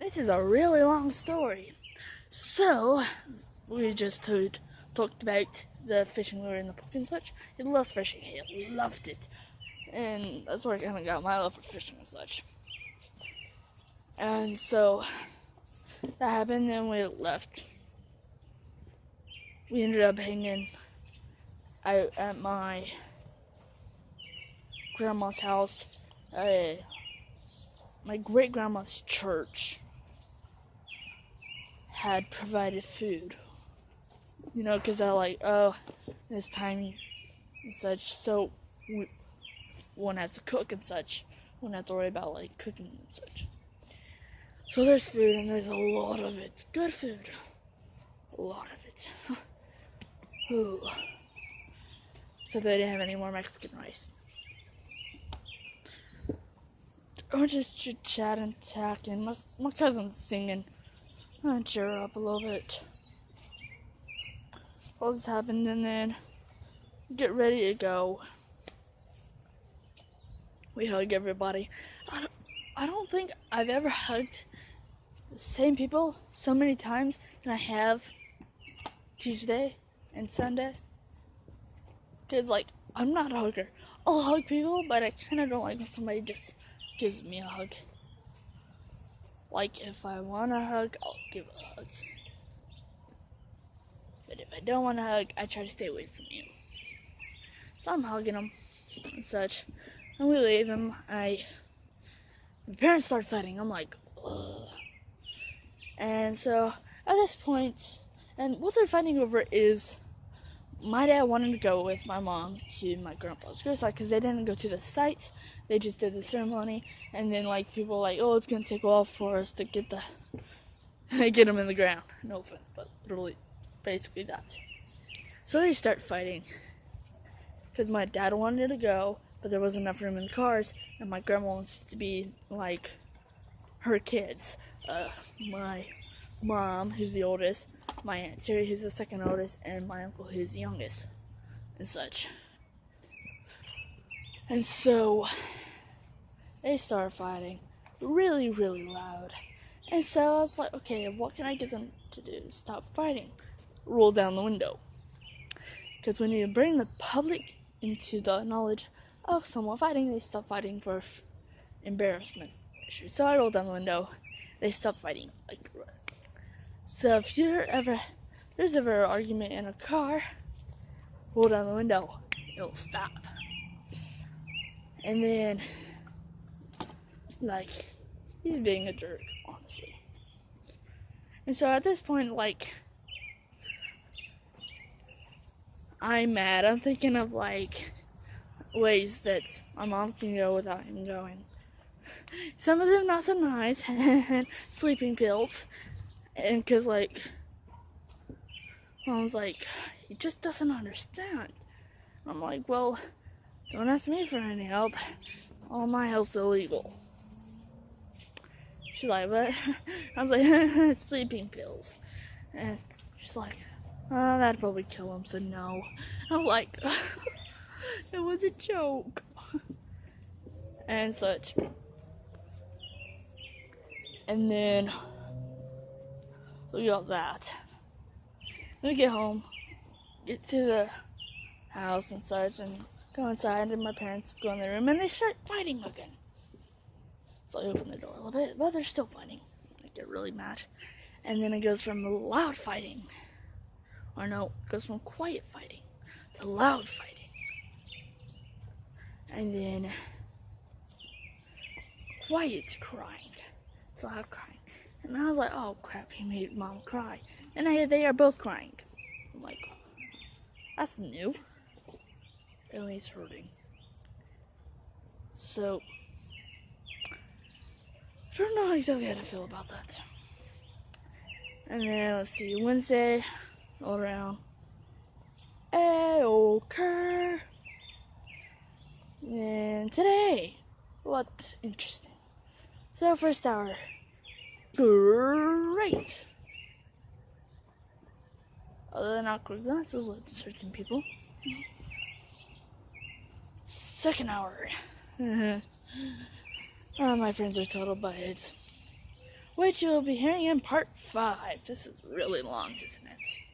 this is a really long story. So, we just talked about the fishing lure and the book and such. He loves fishing. He loved it. And that's where I kind of got my love for fishing and such. And so, that happened and we left. We ended up hanging out at my grandma's house. My great-grandma's church had provided food. You know, because they're like, oh, it's time and such. So, we won't have to cook and such. Won't have to worry about, like, cooking and such. So there's food, and there's a lot of it. Good food. A lot of it. Ooh. So they didn't have any more Mexican rice. We're just chit-chatting, talking. My cousin's singing. I cheer her up a little bit. All this happened, and then get ready to go. We hug everybody. I don't think I've ever hugged the same people so many times than I have Tuesday and Sunday. Because, like, I'm not a hugger. I'll hug people, but I kind of don't like when somebody just gives me a hug. Like, if I want a hug, I'll give a hug. But if I don't want a hug, I try to stay away from you. So I'm hugging them and such. And we leave him. My parents start fighting. I'm like, ugh. And so, at this point, and what they're fighting over is my dad wanted to go with my mom to my grandpa's gravesite because they didn't go to the site. They just did the ceremony. And then, like, people were like, oh, it's going to take a while for us to get them in the ground. No offense, but literally, basically that. So they start fighting because my dad wanted to go, but there wasn't enough room in the cars, and my grandma wants to be like her kids. My mom, who's the oldest, my aunt Terry, who's the second oldest, and my uncle, who's the youngest, and such. And so they start fighting really, really loud. And so I was like, okay, what can I get them to do to stop fighting? Roll down the window. Because we need to bring the public into the knowledge of someone fighting. They stop fighting for embarrassment issues. So I roll down the window. They stop fighting. So if there's ever an argument in a car, roll down the window. It'll stop. And then, like, he's being a jerk, honestly. And so at this point, like, I'm mad. I'm thinking of, like, ways that my mom can go without him going. Some of them not so nice. Sleeping pills. And because, like, Mom's like, he just doesn't understand. I'm like, well, don't ask me for any help. All my help's illegal. She's like, what? I was like, sleeping pills. And she's like, oh, that'd probably kill him, so no. I was like, it was a joke. And such. And then, so we got that. Then we get home, get to the house and such, and go inside, and my parents go in their room, and they start fighting again. So I open the door a little bit, but they're still fighting. I get really mad. And then it goes from loud fighting, or no, it goes from quiet fighting to loud fighting. And then quiet crying to loud crying. And I was like, oh crap, he made Mom cry. And they are both crying. I'm like, that's new. Really, it's hurting. So, I don't know exactly how to feel about that. And then, let's see, Wednesday, all around. Okay. And today, what interesting. So, first hour, great. Other than awkward glances with certain people. Second hour. My friends are total buttheads. which you will be hearing in part 5. This is really long, isn't it?